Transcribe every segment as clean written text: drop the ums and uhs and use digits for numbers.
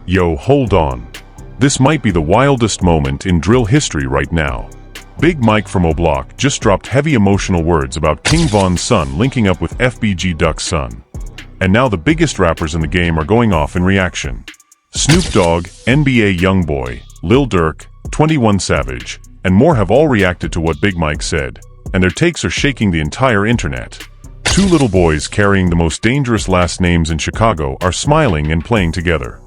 Yo, hold on. This might be the wildest moment in drill history right now. Big Mike from O'Block just dropped heavy emotional words about King Von's son linking up with FBG Duck's son. And now the biggest rappers in the game are going off in reaction. Snoop Dogg, NBA Youngboy, Lil Durk, 21 Savage, and more have all reacted to what Big Mike said, and their takes are shaking the entire internet. Two little boys carrying the most dangerous last names in Chicago are smiling and playing together,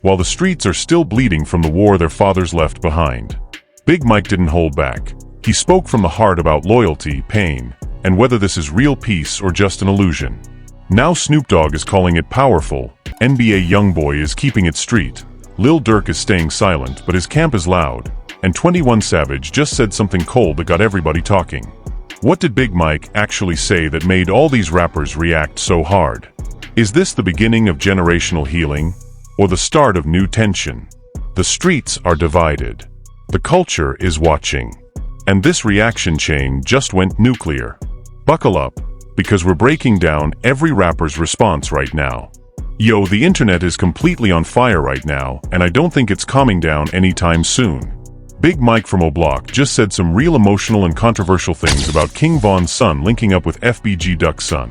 while the streets are still bleeding from the war their fathers left behind. Big Mike didn't hold back. He spoke from the heart about loyalty, pain, and whether this is real peace or just an illusion. Now Snoop Dogg is calling it powerful, NBA Youngboy is keeping it street, Lil Durk is staying silent but his camp is loud, and 21 Savage just said something cold that got everybody talking. What did Big Mike actually say that made all these rappers react so hard? Is this the beginning of generational healing, or the start of new tension? The streets are divided. The culture is watching. And this reaction chain just went nuclear. Buckle up, because we're breaking down every rapper's response right now. Yo, the internet is completely on fire right now, and I don't think it's calming down anytime soon. Big Mike from O'Block just said some real emotional and controversial things about King Von's son linking up with FBG Duck's son.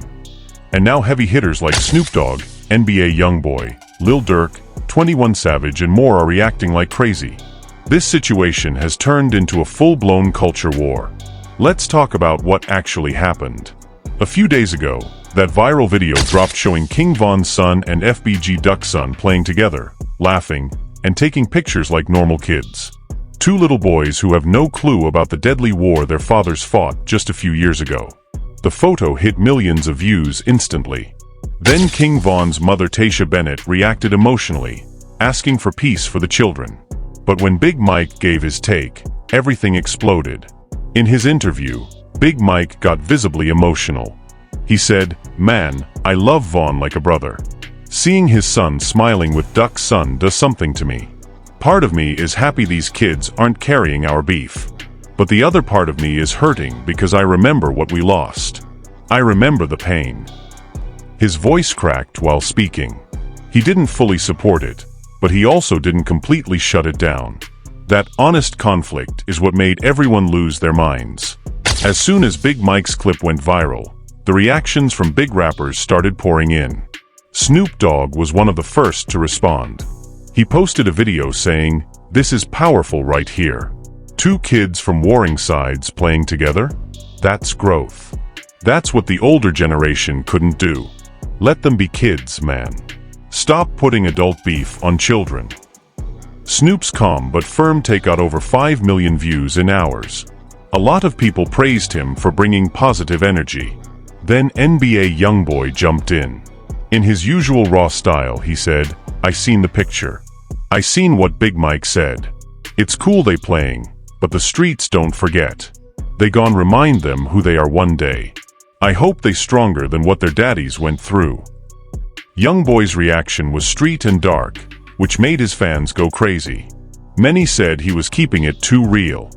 And now heavy hitters like Snoop Dogg, NBA Youngboy, Lil Durk, 21 Savage and more are reacting like crazy. This situation has turned into a full-blown culture war. Let's talk about what actually happened. A few days ago, that viral video dropped showing King Von's son and FBG Duck's son playing together, laughing, and taking pictures like normal kids. Two little boys who have no clue about the deadly war their fathers fought just a few years ago. The photo hit millions of views instantly. Then King Von's mother Tasha Bennett reacted emotionally, asking for peace for the children. But when Big Mike gave his take, everything exploded. In his interview, Big Mike got visibly emotional. He said, "Man, I love Von like a brother. Seeing his son smiling with Duck's son does something to me. Part of me is happy these kids aren't carrying our beef. But the other part of me is hurting because I remember what we lost. I remember the pain." His voice cracked while speaking. He didn't fully support it, but he also didn't completely shut it down. That honest conflict is what made everyone lose their minds. As soon as Big Mike's clip went viral, the reactions from big rappers started pouring in. Snoop Dogg was one of the first to respond. He posted a video saying, "This is powerful right here. Two kids from warring sides playing together? That's growth. That's what the older generation couldn't do. Let them be kids, man. Stop putting adult beef on children." Snoop's calm but firm take got over 5 million views in hours. A lot of people praised him for bringing positive energy. Then NBA Youngboy jumped in. In his usual raw style, he said, "I seen the picture. I seen what Big Mike said. It's cool they playing, but the streets don't forget. They gon' remind them who they are one day. I hope they stronger than what their daddies went through." Youngboy's reaction was street and dark, which made his fans go crazy. Many said he was keeping it too real.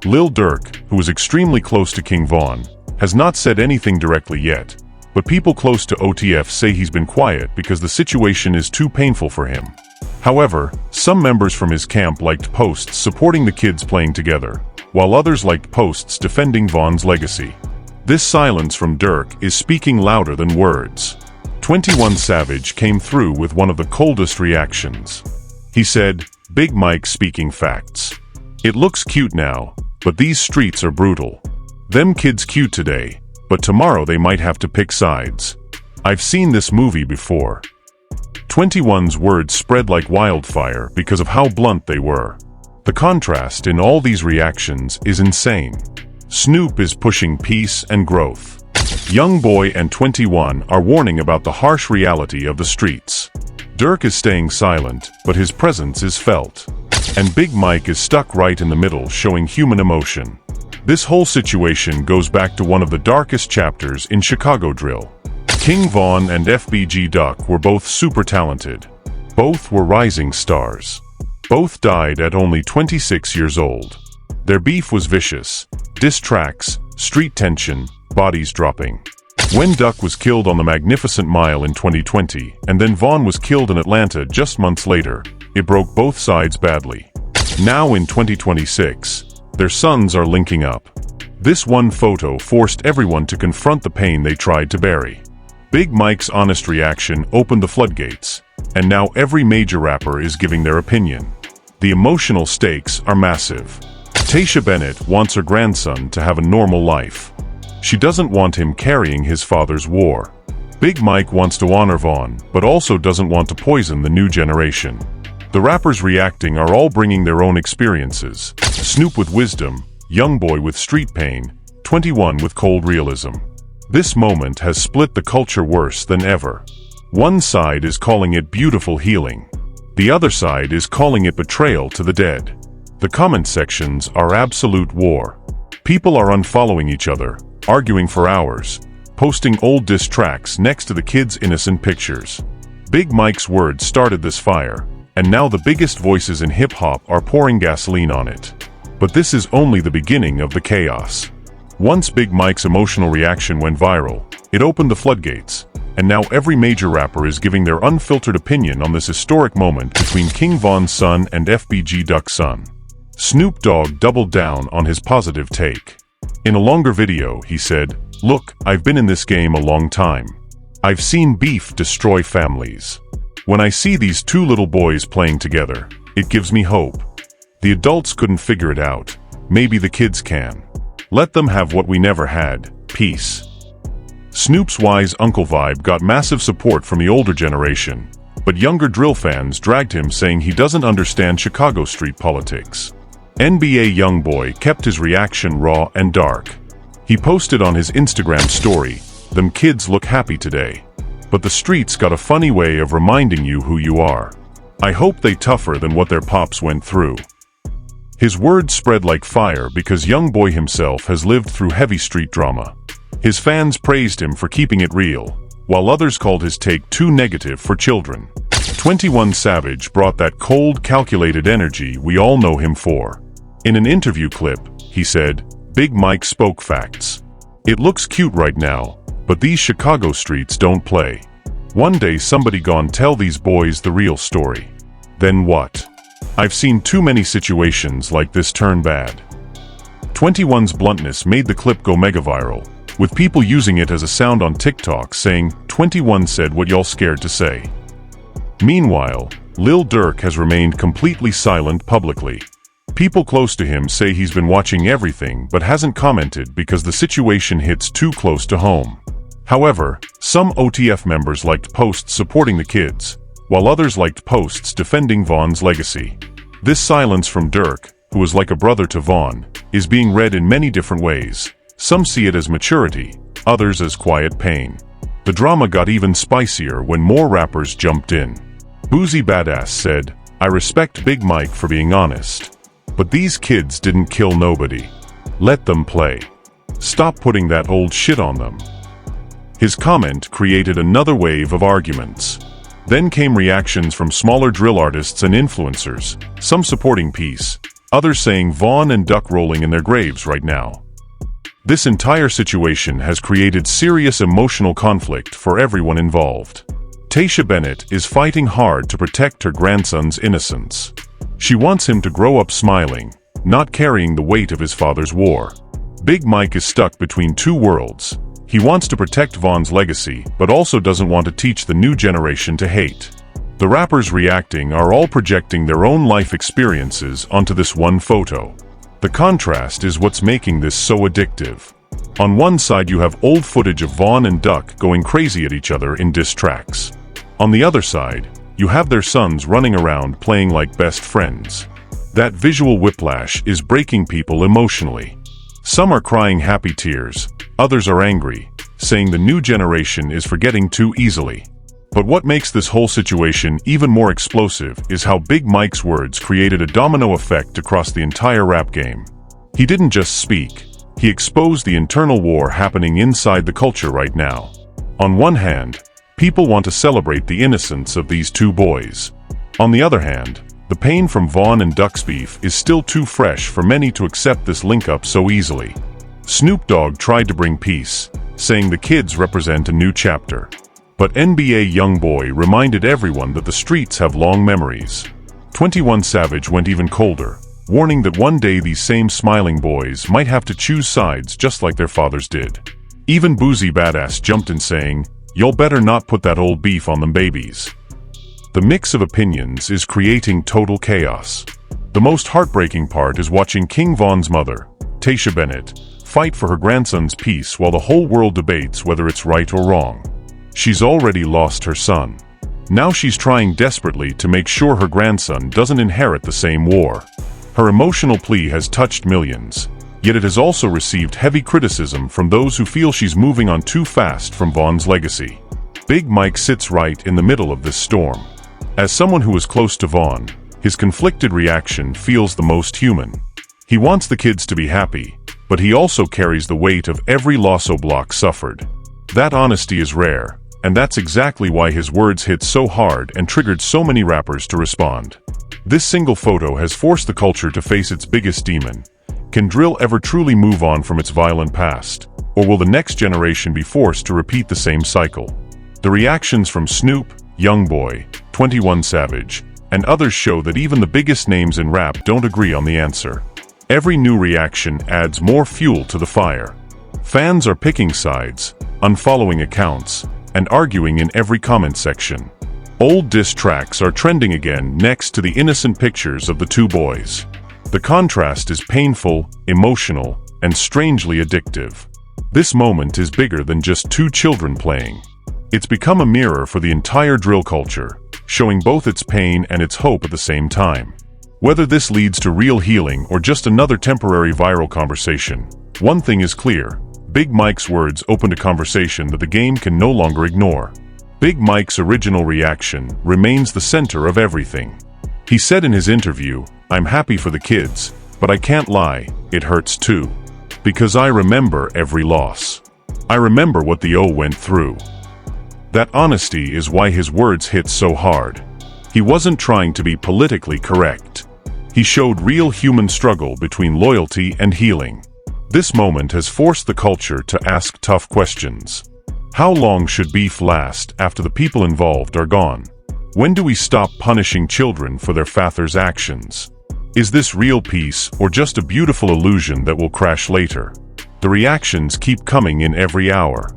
Lil Durk, who was extremely close to King Von, has not said anything directly yet, but people close to OTF say he's been quiet because the situation is too painful for him. However, some members from his camp liked posts supporting the kids playing together, while others liked posts defending Von's legacy. This silence from Durk is speaking louder than words. 21 Savage came through with one of the coldest reactions. He said, "Big Mike speaking facts. It looks cute now, but these streets are brutal. Them kids cute today, but tomorrow they might have to pick sides. I've seen this movie before." 21's words spread like wildfire because of how blunt they were. The contrast in all these reactions is insane. Snoop is pushing peace and growth. Youngboy and 21 are warning about the harsh reality of the streets. Durk is staying silent, but his presence is felt. And Big Mike is stuck right in the middle, showing human emotion. This whole situation goes back to one of the darkest chapters in Chicago drill. King Von and FBG Duck were both super talented. Both were rising stars. Both died at only 26 years old. Their beef was vicious. Diss tracks, street tension, bodies dropping. When Duck was killed on the Magnificent Mile in 2020, and then Von was killed in Atlanta just months later, It broke both sides badly. Now in 2026, their sons are linking up. This one photo forced everyone to confront the pain they tried to bury. Big Mike's honest reaction opened the floodgates, and now every major rapper is giving their opinion. The emotional stakes are massive. Tasha Bennett wants her grandson to have a normal life. She doesn't want him carrying his father's war. Big Mike wants to honor Vaughn, but also doesn't want to poison the new generation. The rappers reacting are all bringing their own experiences. Snoop with wisdom, Youngboy with street pain, 21 with cold realism. This moment has split the culture worse than ever. One side is calling it beautiful healing. The other side is calling it betrayal to the dead. The comment sections are absolute war. People are unfollowing each other, arguing for hours, posting old diss tracks next to the kids' innocent pictures. Big Mike's words started this fire, and now the biggest voices in hip-hop are pouring gasoline on it. But this is only the beginning of the chaos. Once Big Mike's emotional reaction went viral, it opened the floodgates, and now every major rapper is giving their unfiltered opinion on this historic moment between King Von's son and FBG Duck's son. Snoop Dogg doubled down on his positive take. In a longer video, he said, "Look, I've been in this game a long time. I've seen beef destroy families. When I see these two little boys playing together, it gives me hope. The adults couldn't figure it out. Maybe the kids can. Let them have what we never had, peace." Snoop's wise uncle vibe got massive support from the older generation, but younger drill fans dragged him saying he doesn't understand Chicago street politics. NBA Youngboy kept his reaction raw and dark. He posted on his Instagram story, "Them kids look happy today. But the streets got a funny way of reminding you who you are. I hope they tougher than what their pops went through." His words spread like fire because Youngboy himself has lived through heavy street drama. His fans praised him for keeping it real, while others called his take too negative for children. 21 Savage brought that cold, calculated energy we all know him for. In an interview clip, he said, "Big Mike spoke facts. It looks cute right now, but these Chicago streets don't play. One day somebody gon' tell these boys the real story. Then what? I've seen too many situations like this turn bad." 21's bluntness made the clip go mega viral, with people using it as a sound on TikTok saying, "21 said what y'all scared to say." Meanwhile, Lil Durk has remained completely silent publicly. People close to him say he's been watching everything but hasn't commented because the situation hits too close to home. However, some OTF members liked posts supporting the kids, while others liked posts defending Von's legacy. This silence from Durk, who is like a brother to Vaughn, is being read in many different ways. Some see it as maturity, others as quiet pain. The drama got even spicier when more rappers jumped in. Boozy Badass said, "I respect Big Mike for being honest. But these kids didn't kill nobody. Let them play. Stop putting that old shit on them." His comment created another wave of arguments. Then came reactions from smaller drill artists and influencers, some supporting peace, others saying Vaughn and Duck rolling in their graves right now. This entire situation has created serious emotional conflict for everyone involved. Tasha Bennett is fighting hard to protect her grandson's innocence. She wants him to grow up smiling, not carrying the weight of his father's war. Big Mike is stuck between two worlds. He wants to protect Von's legacy, but also doesn't want to teach the new generation to hate. The rappers reacting are all projecting their own life experiences onto this one photo. The contrast is what's making this so addictive. On one side you have old footage of Vaughn and Duck going crazy at each other in diss tracks. On the other side, you have their sons running around playing like best friends. That visual whiplash is breaking people emotionally. Some are crying happy tears, others are angry, saying the new generation is forgetting too easily. But what makes this whole situation even more explosive is how Big Mike's words created a domino effect across the entire rap game. He didn't just speak, he exposed the internal war happening inside the culture right now. On one hand, people want to celebrate the innocence of these two boys. On the other hand, the pain from Vaughn and Duck's beef is still too fresh for many to accept this link-up so easily. Snoop Dogg tried to bring peace, saying the kids represent a new chapter. But NBA Youngboy reminded everyone that the streets have long memories. 21 Savage went even colder, warning that one day these same smiling boys might have to choose sides just like their fathers did. Even Boozy Badass jumped in saying, "Y'all better not put that old beef on them babies." The mix of opinions is creating total chaos. The most heartbreaking part is watching King Von's mother, Tasha Bennett, fight for her grandson's peace while the whole world debates whether it's right or wrong. She's already lost her son. Now she's trying desperately to make sure her grandson doesn't inherit the same war. Her emotional plea has touched millions, yet it has also received heavy criticism from those who feel she's moving on too fast from Von's legacy. Big Mike sits right in the middle of this storm. As someone who is close to Von, his conflicted reaction feels the most human. He wants the kids to be happy, but he also carries the weight of every loss O'Block suffered. That honesty is rare, and that's exactly why his words hit so hard and triggered so many rappers to respond. This single photo has forced the culture to face its biggest demon. Can drill ever truly move on from its violent past? Or will the next generation be forced to repeat the same cycle? The reactions from Snoop, Youngboy, 21 Savage, and others show that even the biggest names in rap don't agree on the answer. Every new reaction adds more fuel to the fire. Fans are picking sides, unfollowing accounts, and arguing in every comment section. Old diss tracks are trending again next to the innocent pictures of the two boys. The contrast is painful, emotional, and strangely addictive. This moment is bigger than just two children playing. It's become a mirror for the entire drill culture, showing both its pain and its hope at the same time. Whether this leads to real healing or just another temporary viral conversation, one thing is clear: Big Mike's words opened a conversation that the game can no longer ignore. Big Mike's original reaction remains the center of everything. He said in his interview, "I'm happy for the kids, but I can't lie, it hurts too. Because I remember every loss. I remember what the O went through." That honesty is why his words hit so hard. He wasn't trying to be politically correct. He showed real human struggle between loyalty and healing. This moment has forced the culture to ask tough questions. How long should beef last after the people involved are gone? When do we stop punishing children for their father's actions? Is this real peace or just a beautiful illusion that will crash later? The reactions keep coming in every hour.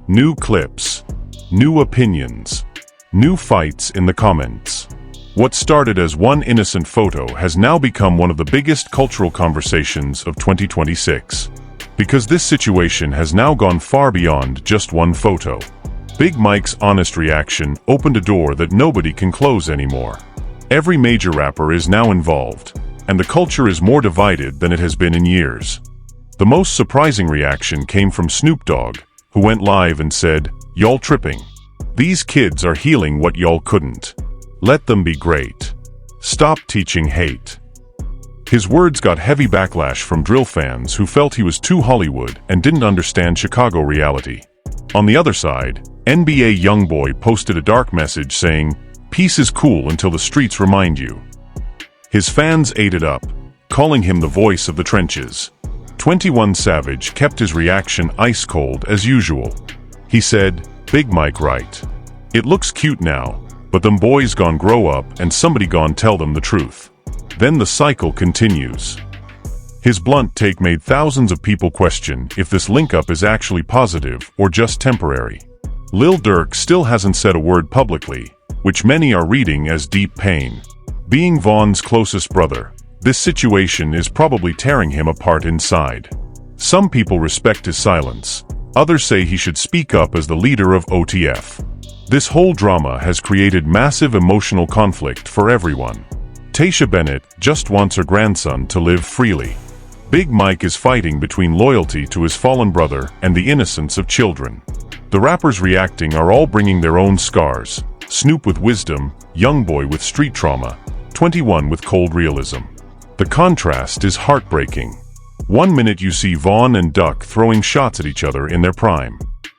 New clips, new opinions, new fights in the comments. What started as one innocent photo has now become one of the biggest cultural conversations of 2026. Because this situation has now gone far beyond just one photo. Big Mike's honest reaction opened a door that nobody can close anymore. Every major rapper is now involved, and the culture is more divided than it has been in years. The most surprising reaction came from Snoop Dogg, who went live and said, "Y'all tripping. These kids are healing what y'all couldn't. Let them be great. Stop teaching hate." His words got heavy backlash from drill fans who felt he was too Hollywood and didn't understand Chicago reality. On the other side, NBA Youngboy posted a dark message saying, "Peace is cool until the streets remind you." His fans ate it up, calling him the voice of the trenches. 21 Savage kept his reaction ice cold as usual. He said, "Big Mike right. It looks cute now, but them boys gon' grow up and somebody gon' tell them the truth. Then the cycle continues." His blunt take made thousands of people question if this link-up is actually positive or just temporary. Lil Durk still hasn't said a word publicly, which many are reading as deep pain. Being Von's closest brother, this situation is probably tearing him apart inside. Some people respect his silence. Others say he should speak up as the leader of OTF. This whole drama has created massive emotional conflict for everyone. Tasha Bennett just wants her grandson to live freely. Big Mike is fighting between loyalty to his fallen brother and the innocence of children. The rappers reacting are all bringing their own scars. Snoop with wisdom, Youngboy with street trauma, 21 with cold realism. The contrast is heartbreaking. One minute you see Von and Duck throwing shots at each other in their prime.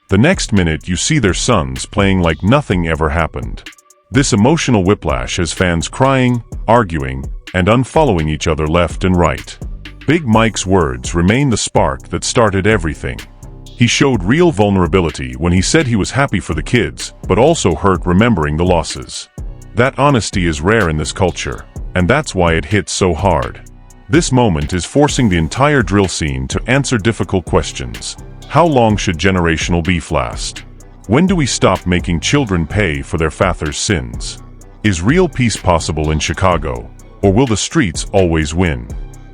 The next minute you see their sons playing like nothing ever happened. This emotional whiplash has fans crying, arguing, and unfollowing each other left and right. Big Mike's words remain the spark that started everything. He showed real vulnerability when he said he was happy for the kids, but also hurt remembering the losses. That honesty is rare in this culture. And that's why it hits so hard. This moment is forcing the entire drill scene to answer difficult questions. How long should generational beef last? When do we stop making children pay for their fathers' sins? Is real peace possible in Chicago, or will the streets always win?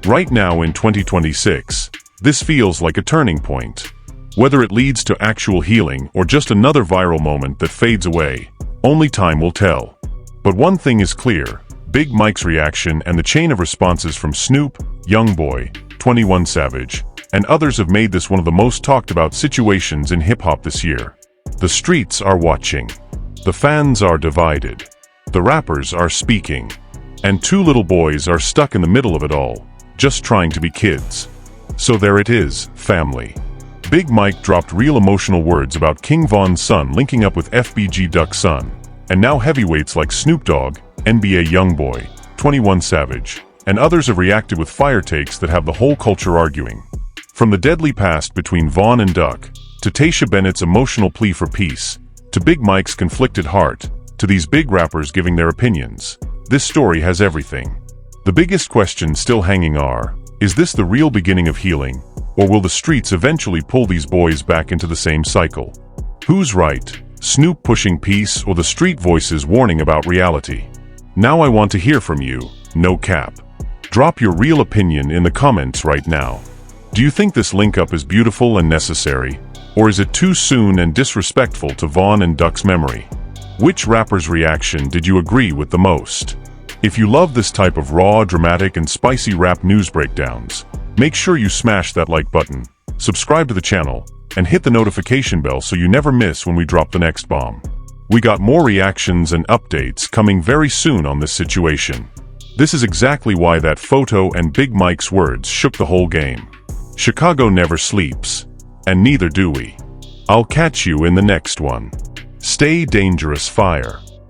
Right now in 2026, this feels like a turning point. Whether it leads to actual healing or just another viral moment that fades away, only time will tell. But one thing is clear: Big Mike's reaction and the chain of responses from Snoop, Youngboy, 21 Savage, and others have made this one of the most talked about situations in hip-hop this year. The streets are watching. The fans are divided. The rappers are speaking. And two little boys are stuck in the middle of it all, just trying to be kids. So there it is, family. Big Mike dropped real emotional words about King Von's son linking up with FBG Duck's son. And now heavyweights like Snoop Dogg, NBA Youngboy, 21 Savage, and others have reacted with fire takes that have the whole culture arguing. From the deadly past between Von and Duck, to Tasha Bennett's emotional plea for peace, to Big Mike's conflicted heart, to these big rappers giving their opinions, this story has everything. The biggest question still hanging are, is this the real beginning of healing, or will the streets eventually pull these boys back into the same cycle? Who's right? Snoop pushing peace or the street voices warning about reality? Now I want to hear from you, no cap. Drop your real opinion in the comments right now. Do you think this link-up is beautiful and necessary, or is it too soon and disrespectful to Von and Duck's memory? Which rapper's reaction did you agree with the most? If you love this type of raw, dramatic, and spicy rap news breakdowns, make sure you smash that like button, subscribe to the channel, and hit the notification bell so you never miss when we drop the next bomb. We got more reactions and updates coming very soon on this situation. This is exactly why that photo and Big Mike's words shook the whole game. Chicago never sleeps, and neither do we. I'll catch you in the next one. Stay dangerous, fire.